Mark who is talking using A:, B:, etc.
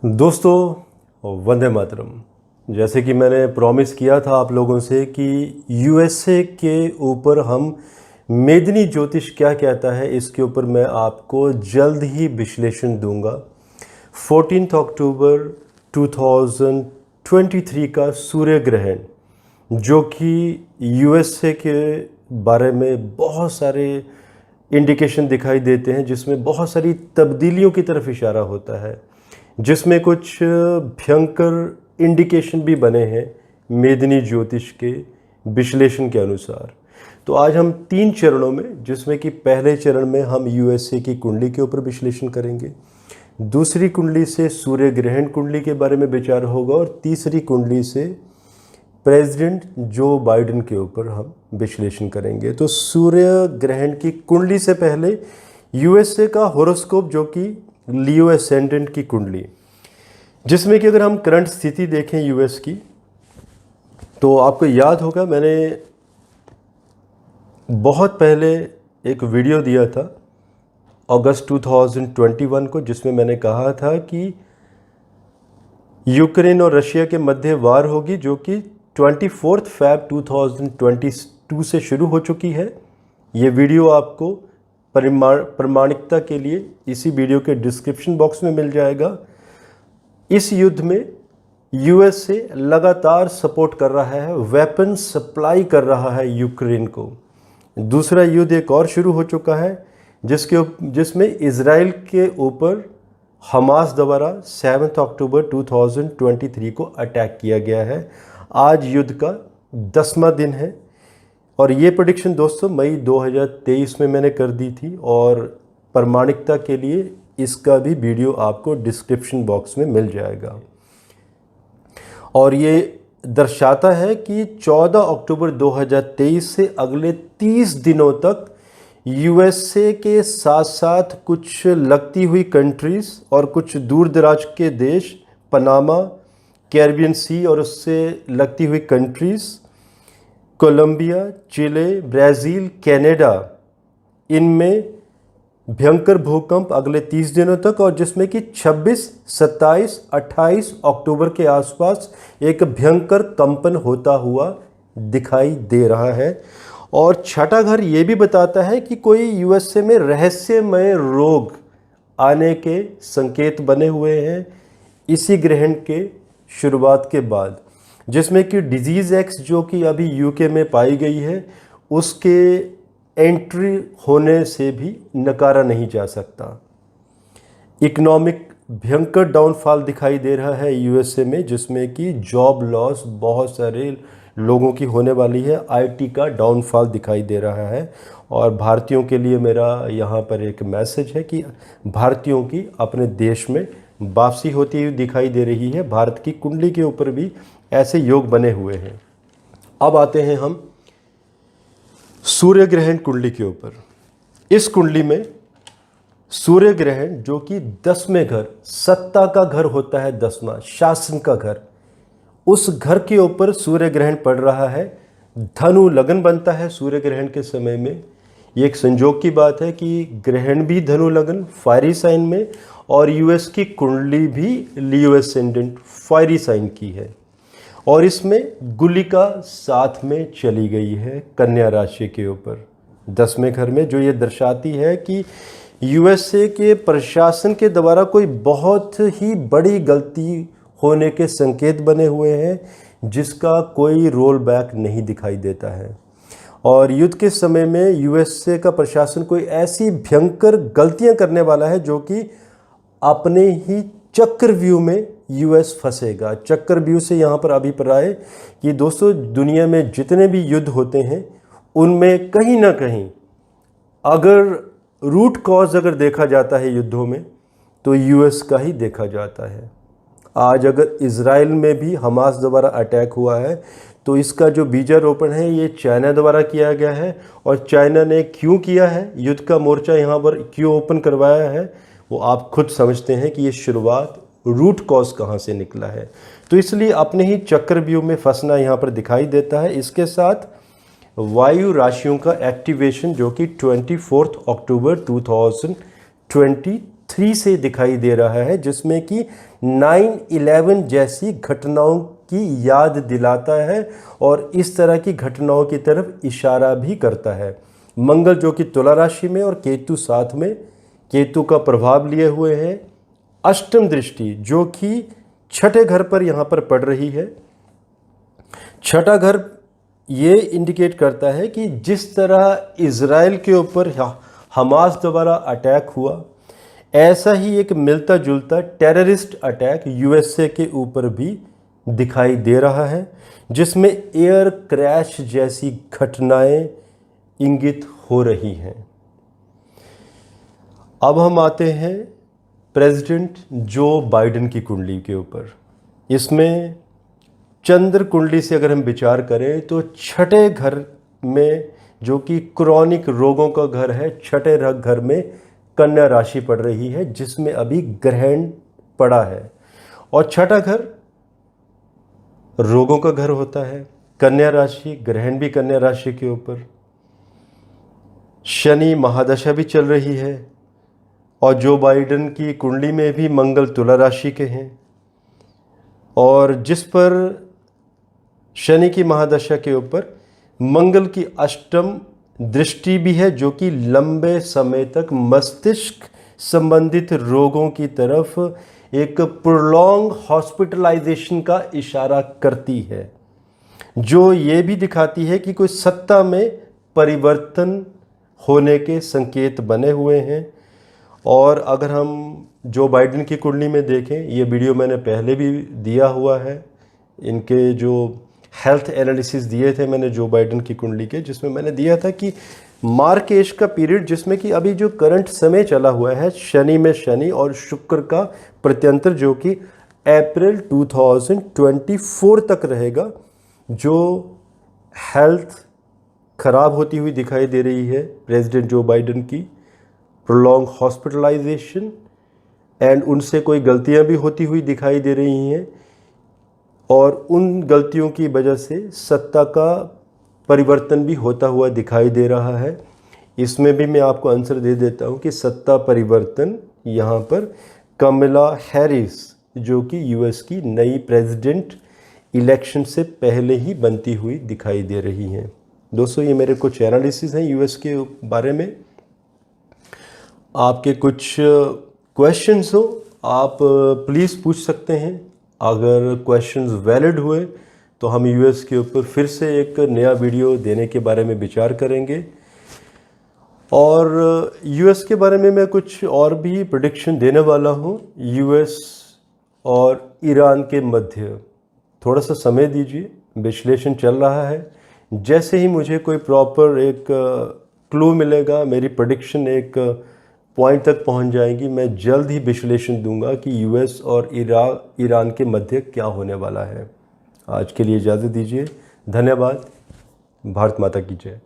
A: दोस्तों वंदे मातरम। जैसे कि मैंने प्रॉमिस किया था आप लोगों से कि यूएसए के ऊपर हम मेदिनी ज्योतिष क्या कहता है इसके ऊपर मैं आपको जल्द ही विश्लेषण दूंगा। 14 अक्टूबर 2023 का सूर्य ग्रहण जो कि यूएसए के बारे में बहुत सारे इंडिकेशन दिखाई देते हैं, जिसमें बहुत सारी तब्दीलियों की तरफ इशारा होता है, जिसमें कुछ भयंकर इंडिकेशन भी बने हैं मेदिनी ज्योतिष के विश्लेषण के अनुसार। तो आज हम 3 चरणों में, जिसमें कि पहले चरण में हम यूएसए की कुंडली के ऊपर विश्लेषण करेंगे, दूसरी कुंडली से सूर्य ग्रहण कुंडली के बारे में विचार होगा और तीसरी कुंडली से प्रेसिडेंट जो बाइडेन के ऊपर हम विश्लेषण करेंगे। तो सूर्य ग्रहण की कुंडली से पहले यूएसए का होरोस्कोप जो कि लियो एसेंडेंट की कुंडली, जिसमें कि अगर हम करंट स्थिति देखें यूएस की, तो आपको याद होगा मैंने बहुत पहले एक वीडियो दिया था अगस्त 2021 को, जिसमें मैंने कहा था कि यूक्रेन और रशिया के मध्य वार होगी, जो कि 24 फरवरी 2022 से शुरू हो चुकी है। ये वीडियो आपको प्रमाणिकता के लिए इसी वीडियो के डिस्क्रिप्शन बॉक्स में मिल जाएगा। इस युद्ध में यूएसए लगातार सपोर्ट कर रहा है, वेपन सप्लाई कर रहा है यूक्रेन को। दूसरा युद्ध एक और शुरू हो चुका है जिसमें इजराइल के ऊपर हमास द्वारा 7 अक्टूबर 2023 को अटैक किया गया है। आज युद्ध का 10वां दिन है और ये प्रेडिक्शन दोस्तों मई 2023 में मैंने कर दी थी और प्रमाणिकता के लिए इसका भी वीडियो आपको डिस्क्रिप्शन बॉक्स में मिल जाएगा। और ये दर्शाता है कि 14 अक्टूबर 2023 से अगले 30 दिनों तक यूएसए के साथ साथ कुछ लगती हुई कंट्रीज़ और कुछ दूर दराज के देश, पनामा, कैरिबियन सी और उससे लगती हुई कंट्रीज़, कोलंबिया, चिले, ब्राज़ील, कनाडा, इनमें भयंकर भूकंप अगले 30 दिनों तक, और जिसमें कि 26, 27, 28 अक्टूबर के आसपास एक भयंकर कंपन होता हुआ दिखाई दे रहा है। और छठा घर ये भी बताता है कि कोई यूएसए में रहस्यमय रोग आने के संकेत बने हुए हैं इसी ग्रहण के शुरुआत के बाद, जिसमें कि डिजीज़ एक्स जो कि अभी यूके में पाई गई है उसके एंट्री होने से भी नकारा नहीं जा सकता। इकोनॉमिक भयंकर डाउनफॉल दिखाई दे रहा है यूएसए में, जिसमें कि जॉब लॉस बहुत सारे लोगों की होने वाली है। आईटी का डाउनफॉल दिखाई दे रहा है। और भारतीयों के लिए मेरा यहाँ पर एक मैसेज है कि भारतीयों की अपने देश में वापसी होती हुई दिखाई दे रही है। भारत की कुंडली के ऊपर भी ऐसे योग बने हुए हैं। अब आते हैं हम सूर्य ग्रहण कुंडली के ऊपर। इस कुंडली में सूर्य ग्रहण जो कि 10वें घर, सत्ता का घर होता है, 10वां शासन का घर, उस घर के ऊपर सूर्य ग्रहण पड़ रहा है। धनु लगन बनता है सूर्य ग्रहण के समय में। ये एक संजोग की बात है कि ग्रहण भी धनु लगन फायरी साइन में और यूएस की कुंडली भी लियो एसेंडेंट फायरी साइन की है। और इसमें गुलिका साथ में चली गई है कन्या राशि के ऊपर 10वें घर में, जो ये दर्शाती है कि यूएसए के प्रशासन के द्वारा कोई बहुत ही बड़ी गलती होने के संकेत बने हुए हैं, जिसका कोई रोल बैक नहीं दिखाई देता है। और युद्ध के समय में यूएसए का प्रशासन कोई ऐसी भयंकर गलतियां करने वाला है जो कि अपने ही चक्रव्यूह में यूएस फंसेगा। चक्रव्यूह से यहाँ पर अभिप्राय कि दोस्तों दुनिया में जितने भी युद्ध होते हैं उनमें कहीं ना कहीं अगर रूट कॉज अगर देखा जाता है युद्धों में तो यूएस का ही देखा जाता है। आज अगर इजराइल में भी हमास द्वारा अटैक हुआ है तो इसका जो बीजारोपण है ये चाइना द्वारा किया गया है। और चाइना ने क्यों किया है, युद्ध का मोर्चा यहाँ पर क्यों ओपन करवाया है, वो आप खुद समझते हैं कि ये शुरुआत रूट कॉज कहाँ से निकला है। तो इसलिए अपने ही चक्रव्यूह में फंसना यहाँ पर दिखाई देता है। इसके साथ वायु राशियों का एक्टिवेशन जो कि 24 अक्टूबर 2023 3 से दिखाई दे रहा है, जिसमें कि 9/11 जैसी घटनाओं की याद दिलाता है और इस तरह की घटनाओं की तरफ इशारा भी करता है। मंगल जो कि तुला राशि में और केतु साथ में, केतु का प्रभाव लिए हुए है। अष्टम दृष्टि जो कि छठे घर पर यहाँ पर पड़ रही है। छठा घर ये इंडिकेट करता है कि जिस तरह इज़राइल के ऊपर हमास द्वारा अटैक हुआ, ऐसा ही एक मिलता जुलता टेररिस्ट अटैक यूएसए के ऊपर भी दिखाई दे रहा है, जिसमें एयर क्रैश जैसी घटनाएं इंगित हो रही हैं। अब हम आते हैं प्रेसिडेंट जो बाइडेन की कुंडली के ऊपर। इसमें चंद्र कुंडली से अगर हम विचार करें तो छठे घर में, जो कि क्रॉनिक रोगों का घर है, छठे घर में कन्या राशि पड़ रही है, जिसमें अभी ग्रहण पड़ा है। और छठा घर रोगों का घर होता है। कन्या राशि, ग्रहण भी कन्या राशि के ऊपर। शनि महादशा भी चल रही है और जो बाइडेन की कुंडली में भी मंगल तुला राशि के हैं, और जिस पर शनि की महादशा के ऊपर मंगल की अष्टम दृष्टि भी है, जो कि लंबे समय तक मस्तिष्क संबंधित रोगों की तरफ एक प्रोलॉन्ग हॉस्पिटलाइजेशन का इशारा करती है, जो ये भी दिखाती है कि कोई सत्ता में परिवर्तन होने के संकेत बने हुए हैं। और अगर हम जो बाइडेन की कुंडली में देखें, ये वीडियो मैंने पहले भी दिया हुआ है, इनके जो हेल्थ एनालिसिस दिए थे मैंने जो बाइडेन की कुंडली के, जिसमें मैंने दिया था कि मार्क एज का पीरियड, जिसमें कि अभी जो करंट समय चला हुआ है, शनि में शनि और शुक्र का प्रत्यंतर, जो कि अप्रैल 2024 तक रहेगा, जो हेल्थ खराब होती हुई दिखाई दे रही है प्रेसिडेंट जो बाइडेन की, प्रोलॉन्ग हॉस्पिटलाइजेशन एंड उनसे कोई गलतियां भी होती हुई दिखाई दे रही हैं, और उन गलतियों की वजह से सत्ता का परिवर्तन भी होता हुआ दिखाई दे रहा है। इसमें भी मैं आपको आंसर दे देता हूं कि सत्ता परिवर्तन यहाँ पर कमला हैरिस, जो कि यूएस की नई प्रेसिडेंट इलेक्शन से पहले ही बनती हुई दिखाई दे रही हैं। दोस्तों, ये मेरे कुछ एनालिसिस हैं यूएस के बारे में। आपके कुछ क्वेश्चंस हो आप प्लीज़ पूछ सकते हैं। अगर क्वेश्चंस वैलिड हुए तो हम यूएस के ऊपर फिर से एक नया वीडियो देने के बारे में विचार करेंगे। और यूएस के बारे में मैं कुछ और भी प्रेडिक्शन देने वाला हूँ। यूएस और ईरान के मध्य थोड़ा सा समय दीजिए, विश्लेषण चल रहा है। जैसे ही मुझे कोई प्रॉपर एक क्लू मिलेगा, मेरी प्रेडिक्शन एक पॉइंट तक पहुंच जाएगी, मैं जल्द ही विश्लेषण दूंगा कि यूएस और ईरान के मध्य क्या होने वाला है। आज के लिए इजाज़त दीजिए। धन्यवाद। भारत माता की जय।